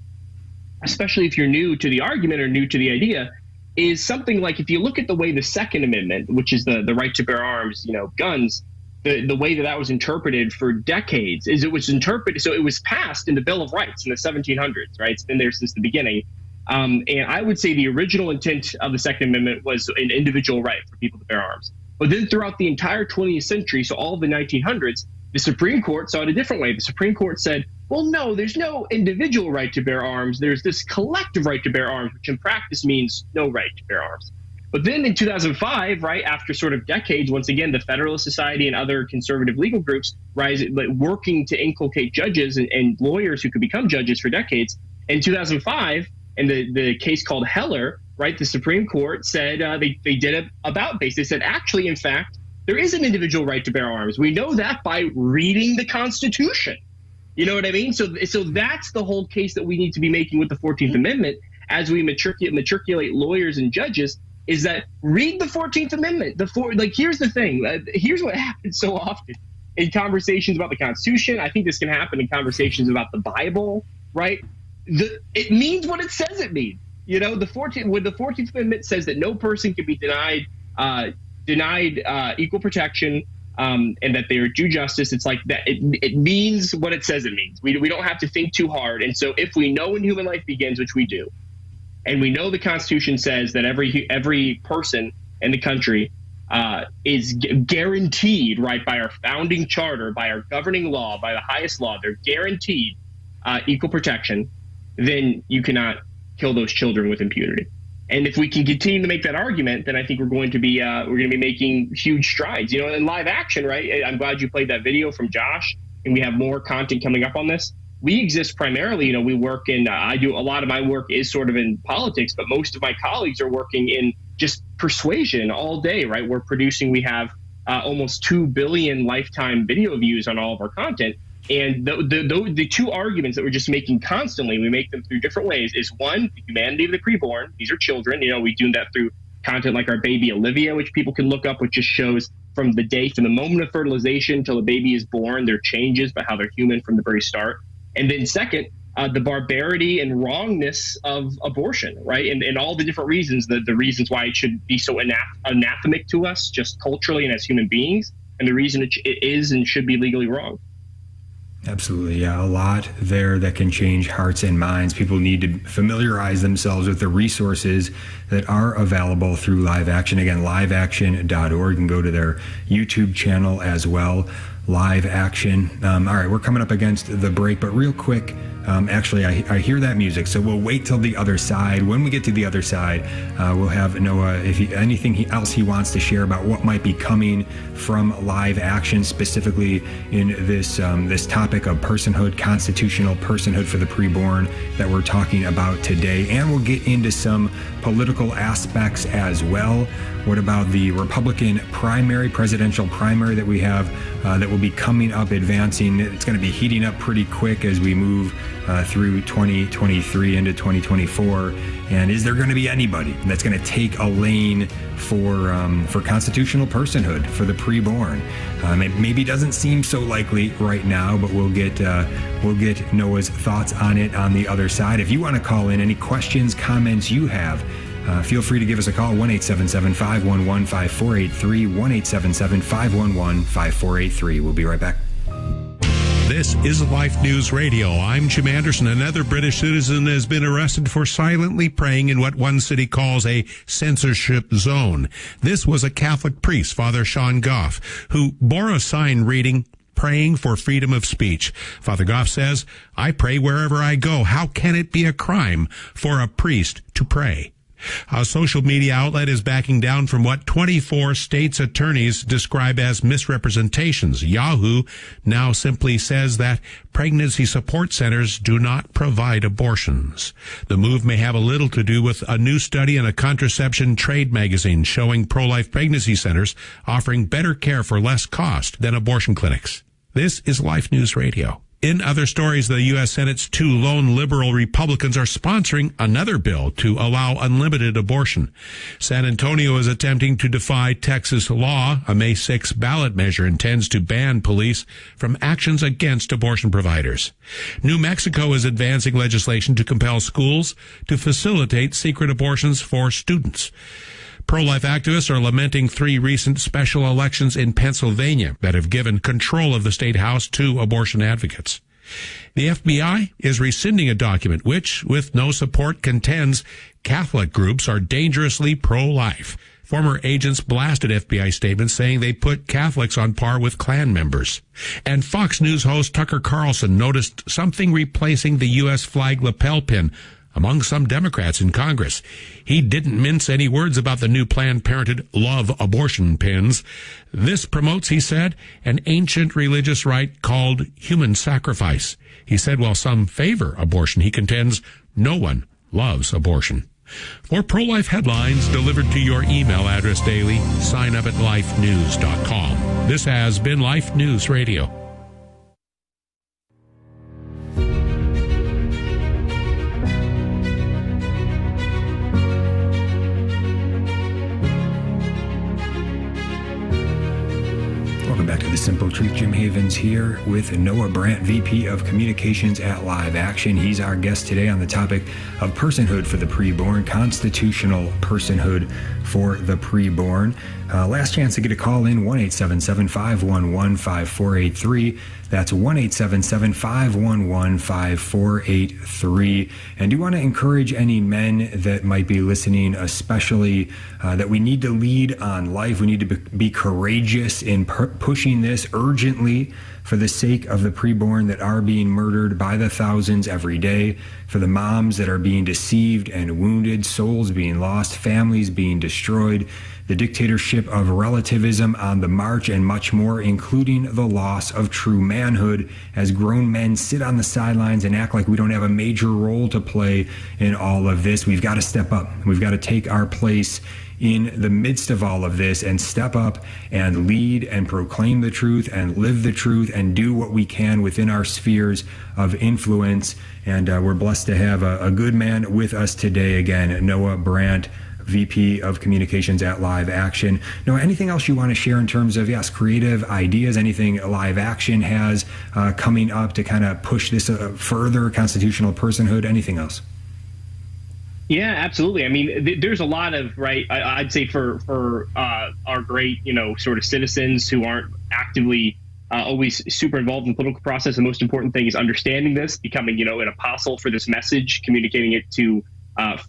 especially if you're new to the argument or new to the idea, is something like if you look at the way the Second Amendment, which is the right to bear arms, guns, the way that was interpreted for decades is it was interpreted. So it was passed in the Bill of Rights in the 1700s, right? It's been there since the beginning. And I would say the original intent of the Second Amendment was an individual right for people to bear arms. But then throughout the entire 20th century, so all of the 1900s, the Supreme Court saw it a different way. The Supreme Court said, well, no, there's no individual right to bear arms. There's this collective right to bear arms, which in practice means no right to bear arms. But then in 2005, right, after sort of decades, once again, the Federalist Society and other conservative legal groups working to inculcate judges and lawyers who could become judges for decades. In 2005, in the case called Heller, right, the Supreme Court said they did a about-face. They said, actually, in fact, there is an individual right to bear arms. We know that by reading the Constitution. You know what I mean? So that's the whole case that we need to be making with the 14th Amendment as we matriculate lawyers and judges, is that read the 14th Amendment. Here's the thing. Here's what happens so often in conversations about the Constitution. I think this can happen in conversations about the Bible, right? It means what it says it means. When the 14th Amendment says that no person can be denied equal protection and that they are due justice, it's like that. It means what it says it means. We don't have to think too hard. And so if we know when human life begins, which we do, and we know the Constitution says that every person in the country is guaranteed, right, by our founding charter, by our governing law, by the highest law, they're guaranteed equal protection, then you cannot kill those children with impunity. And if we can continue to make that argument, then I think we're going to be making huge strides. In live action, right? I'm glad you played that video from Josh, and we have more content coming up on this. We exist primarily, we work in, I do a lot of my work is sort of in politics, but most of my colleagues are working in just persuasion all day, right? We have almost 2 billion lifetime video views on all of our content. And the two arguments that we're just making constantly, we make them through different ways, is one, the humanity of the preborn. These are children. We do that through content like our baby Olivia, which people can look up, which just shows from the moment of fertilization till the baby is born, there are changes about how they're human from the very start. And then second, the barbarity and wrongness of abortion, right? And all the different reasons, the reasons why it should be so anathemic to us just culturally and as human beings, and the reason it is and should be legally wrong. Absolutely. Yeah, a lot there that can change hearts and minds. People need to familiarize themselves with the resources that are available through Live Action. Again, liveaction.org. You can go to their YouTube channel as well. Live Action. All right, we're coming up against the break, but real quick, actually, I hear that music, so we'll wait till the other side. When we get to the other side, we'll have Noah, if anything else he wants to share about what might be coming from Live Action, specifically in this topic of personhood, constitutional personhood for the preborn that we're talking about today. And we'll get into some political aspects as well. What about the Republican presidential primary that we have that will be coming up, advancing? It's going to be heating up pretty quick as we move through 2023 into 2024. And is there going to be anybody that's going to take a lane for constitutional personhood for the preborn? It maybe doesn't seem so likely right now, but we'll get Noah's thoughts on it on the other side. If you want to call in any questions, comments you have, feel free to give us a call, 1-877-511-5483, 1-877-511-5483. We'll be right back. This is Life News Radio. I'm Jim Anderson. Another British citizen has been arrested for silently praying in what one city calls a censorship zone. This was a Catholic priest, Father Sean Goff, who bore a sign reading, "Praying for freedom of speech." Father Goff says, "I pray wherever I go. How can it be a crime for a priest to pray?" A social media outlet is backing down from what 24 states' attorneys describe as misrepresentations. Yahoo now simply says that pregnancy support centers do not provide abortions. The move may have a little to do with a new study in a contraception trade magazine showing pro-life pregnancy centers offering better care for less cost than abortion clinics. This is Life News Radio. In other stories, the U.S. Senate's two lone liberal Republicans are sponsoring another bill to allow unlimited abortion. San Antonio is attempting to defy Texas law. A May 6 ballot measure intends to ban police from actions against abortion providers. New Mexico is advancing legislation to compel schools to facilitate secret abortions for students. Pro-life activists are lamenting 3 recent special elections in Pennsylvania that have given control of the state house to abortion advocates. The FBI is rescinding a document which, with no support, contends Catholic groups are dangerously pro-life. Former agents blasted FBI statements saying they put Catholics on par with Klan members. And Fox News host Tucker Carlson noticed something replacing the U.S. flag lapel pin among some Democrats in Congress. He didn't mince any words about the new Planned Parenthood love abortion pins. This promotes, he said, an ancient religious rite called human sacrifice. He said while some favor abortion, he contends no one loves abortion. For pro-life headlines delivered to your email address daily, sign up at lifenews.com. This has been Life News Radio. Back to The Simple Truth. Jim Havens here with Noah Brandt, VP of Communications at Live Action. He's our guest today on the topic of personhood for the preborn, constitutional personhood for the preborn. Last chance to get a call in, 1-877-511-5483. That's 1-877-511-5483. And do want to encourage any men that might be listening, especially that we need to lead on life. We need to be courageous in pushing this urgently for the sake of the preborn that are being murdered by the thousands every day, for the moms that are being deceived and wounded, souls being lost, families being destroyed, the dictatorship of relativism on the march, and much more, including the loss of true manhood as grown men sit on the sidelines and act like we don't have a major role to play in all of this. We've got to step up. We've got to take our place in the midst of all of this and step up and lead and proclaim the truth and live the truth and do what we can within our spheres of influence. And we're blessed to have a good man with us today again, Noah Brandt, VP of Communications at Live Action. Noah, anything else you want to share in terms of, yes, creative ideas, anything Live Action has coming up to kind of push this further, constitutional personhood, anything else? Yeah, absolutely. I mean, there's a lot of, right, I'd say for our great, sort of citizens who aren't actively always super involved in the political process, the most important thing is understanding this, becoming, an apostle for this message, communicating it to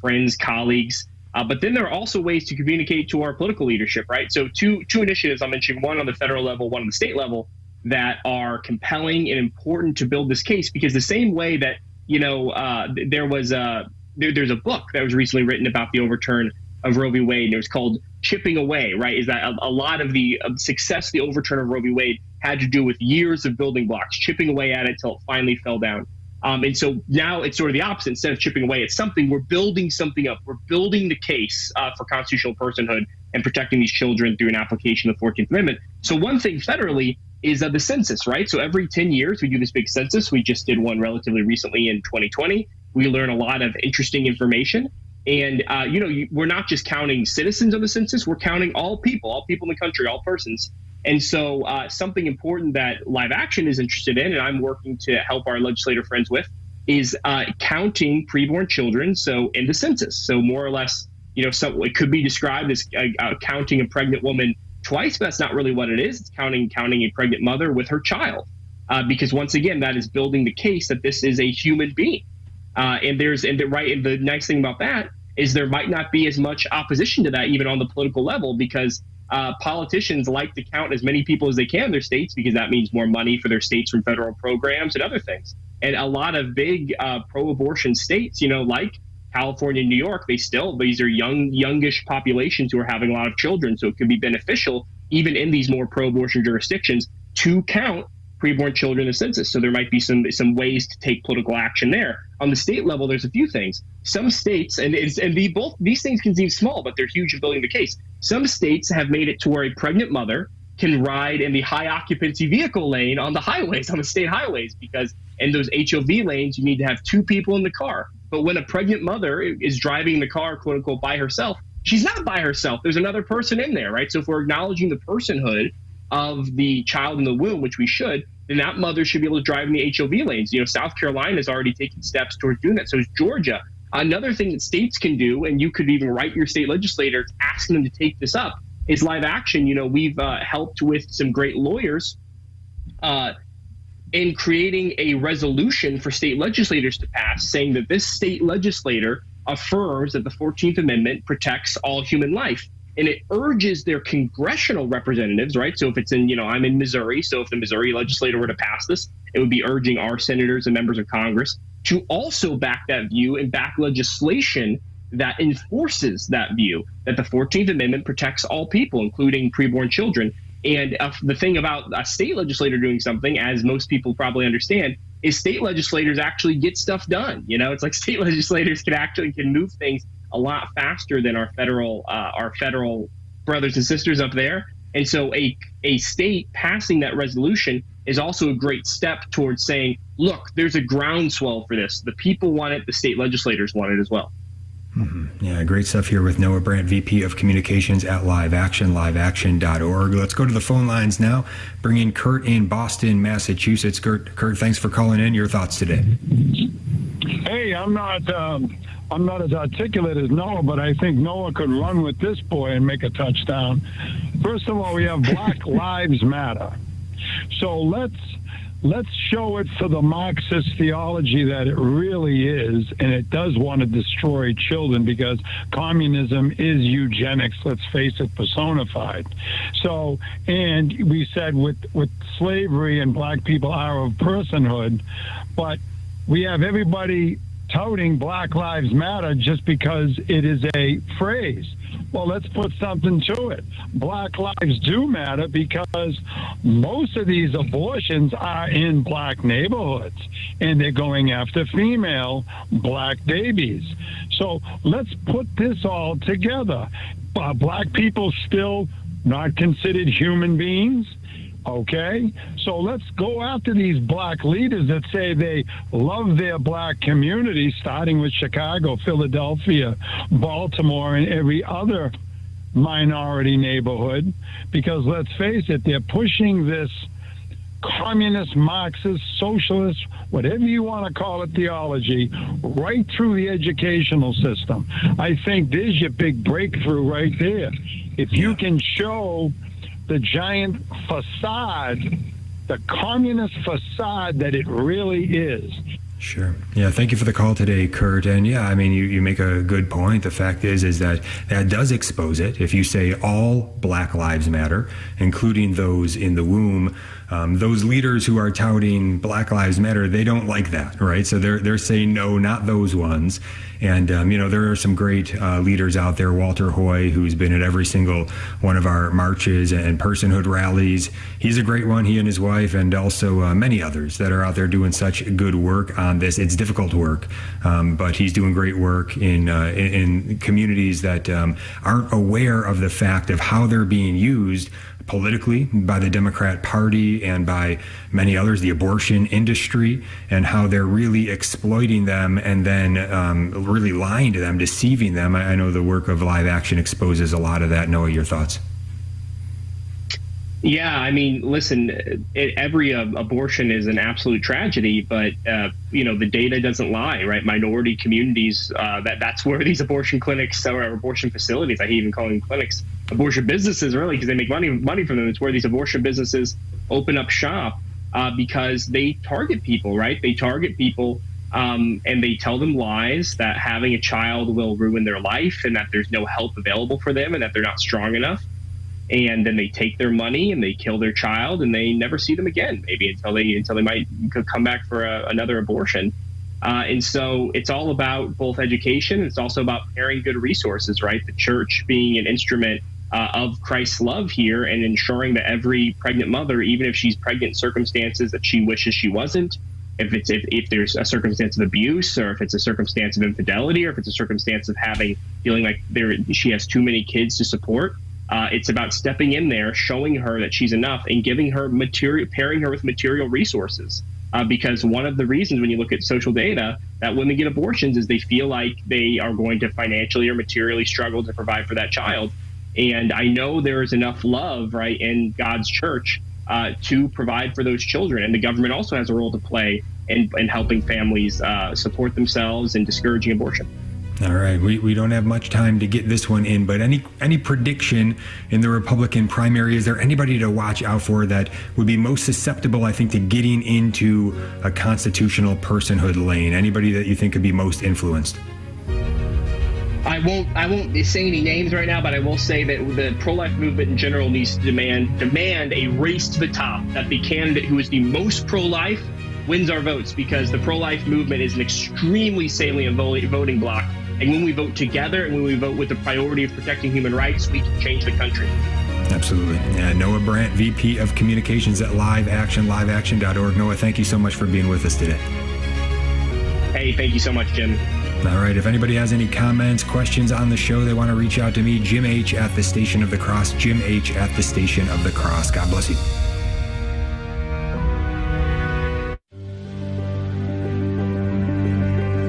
friends, colleagues. But then there are also ways to communicate to our political leadership, right? So two initiatives I'm mentioning, one on the federal level, one on the state level, that are compelling and important to build this case, because the same way that, there's a book that was recently written about the overturn of Roe v. Wade, and it was called Chipping Away, right? Is that a lot of the success, the overturn of Roe v. Wade had to do with years of building blocks, chipping away at it till it finally fell down. And so now it's sort of the opposite. Instead of chipping away at something, we're building something up. We're building the case for constitutional personhood and protecting these children through an application of the 14th Amendment. So one thing federally is the census, right? So every 10 years, we do this big census. We just did one relatively recently in 2020. We learn a lot of interesting information. And, we're not just counting citizens of the census. We're counting all people in the country, all persons. And so something important that Live Action is interested in, and I'm working to help our legislator friends with, is counting preborn children, so in the census. So more or less, it could be described as counting a pregnant woman twice, but that's not really what it is. It's counting a pregnant mother with her child, because once again, that is building the case that this is a human being. And the nice thing about that is there might not be as much opposition to that even on the political level, because politicians like to count as many people as they can in their states, because that means more money for their states from federal programs and other things. And a lot of big pro-abortion states, like California and New York, these are youngish populations who are having a lot of children. So it could be beneficial, even in these more pro-abortion jurisdictions, to count preborn children in the census. So there might be some ways to take political action there. On the state level, there's a few things. Some states, both these things can seem small, but they're huge in building the case. Some states have made it to where a pregnant mother can ride in the high occupancy vehicle lane on the highways, on the state highways, because in those HOV lanes, you need to have two people in the car. But when a pregnant mother is driving the car, quote unquote, by herself, she's not by herself. There's another person in there, right? So if we're acknowledging the personhood of the child in the womb, which we should, then that mother should be able to drive in the HOV lanes. South Carolina has already taken steps towards doing that. So is Georgia. Another thing that states can do, and you could even write your state legislators asking them to take this up, is Live Action. We've helped with some great lawyers in creating a resolution for state legislators to pass, saying that this state legislator affirms that the 14th Amendment protects all human life. And it urges their congressional representatives, right? So if it's in, I'm in Missouri. So if the Missouri legislator were to pass this, it would be urging our senators and members of Congress to also back that view and back legislation that enforces that view, that the 14th Amendment protects all people, including preborn children. And the thing about a state legislator doing something, as most people probably understand, is state legislators actually get stuff done. It's like state legislators can move things a lot faster than our federal brothers and sisters up there. And so a state passing that resolution is also a great step towards saying, look, there's a groundswell for this. The people want it. The state legislators want it as well. Mm-hmm. Yeah, great stuff here with Noah Brandt, VP of Communications at Live Action, liveaction.org. Let's go to the phone lines now. Bring in Kurt in Boston, Massachusetts. Kurt, thanks for calling in. Your thoughts today? Hey, I'm not as articulate as Noah, but I think Noah could run with this boy and make a touchdown. First of all, we have Black Lives Matter. So let's show it for the Marxist theology that it really is, and it does want to destroy children, because communism is eugenics, let's face it, personified. So, and we said with slavery and black people are of personhood, but we have everybody touting Black Lives Matter just because it is a phrase. Well, let's put something to it. Black lives do matter, because most of these abortions are in black neighborhoods, and they're going after female black babies. So let's put this all together. Black people still not considered human beings? Okay, so let's go after these black leaders that say they love their black community, starting with Chicago, Philadelphia, Baltimore, and every other minority neighborhood, because let's face it, they're pushing this communist, Marxist, socialist, whatever you want to call it, theology right through the educational system. I think there's your big breakthrough right there. If you can show the giant facade, the communist facade that it really is. Sure. Yeah. Thank you for the call today, Kurt. And yeah, I mean, you make a good point. The fact is that does expose it. If you say all Black Lives Matter, including those in the womb, those leaders who are touting Black Lives Matter, they don't like that, right? So they're saying no, not those ones. And there are some great leaders out there. Walter Hoy, who's been at every single one of our marches and personhood rallies, he's a great one. He and his wife, and also many others that are out there doing such good work on this. It's difficult work, but he's doing great work in communities that aren't aware of the fact of how they're being used politically by the Democrat Party and by many others, the abortion industry, and how they're really exploiting them and then really lying to them, deceiving them. I know the work of Live Action exposes a lot of that. Noah, your thoughts? Yeah, I mean, listen, every abortion is an absolute tragedy, but, the data doesn't lie, right? Minority communities, that's where these abortion clinics or abortion facilities, I hate even calling them clinics, abortion businesses, really, because they make money from them. It's where these abortion businesses open up shop because they target people, right? They target people and they tell them lies that having a child will ruin their life and that there's no help available for them and that they're not strong enough. And then they take their money and they kill their child and they never see them again, maybe until they might come back for another abortion. And so it's all about both education. It's also about pairing good resources, right? The church being an instrument of Christ's love here and ensuring that every pregnant mother, even if she's pregnant in circumstances that she wishes she wasn't, if there's a circumstance of abuse, or if it's a circumstance of infidelity, or if it's a circumstance of feeling like she has too many kids to support, it's about stepping in there, showing her that she's enough, and giving her pairing her with material resources. Because one of the reasons when you look at social data that women get abortions is they feel like they are going to financially or materially struggle to provide for that child. And I know there is enough love, right, in God's church to provide for those children. And the government also has a role to play in helping families support themselves and discouraging abortion. All right, we don't have much time to get this one in, but any prediction in the Republican primary? Is there anybody to watch out for that would be most susceptible, I think, to getting into a constitutional personhood lane? Anybody that you think could be most influenced? I won't say any names right now, but I will say that the pro-life movement in general needs to demand a race to the top, that the candidate who is the most pro-life wins our votes, because the pro-life movement is an extremely salient voting bloc. And when we vote together and when we vote with the priority of protecting human rights, we can change the country. Absolutely. Noah Brandt, VP of Communications at Live Action, liveaction.org. Noah, thank you so much for being with us today. Hey, thank you so much, Jim. All right. If anybody has any comments, questions on the show, they want to reach out to me, Jim H. at the Station of the Cross, Jim H. at the Station of the Cross. God bless you.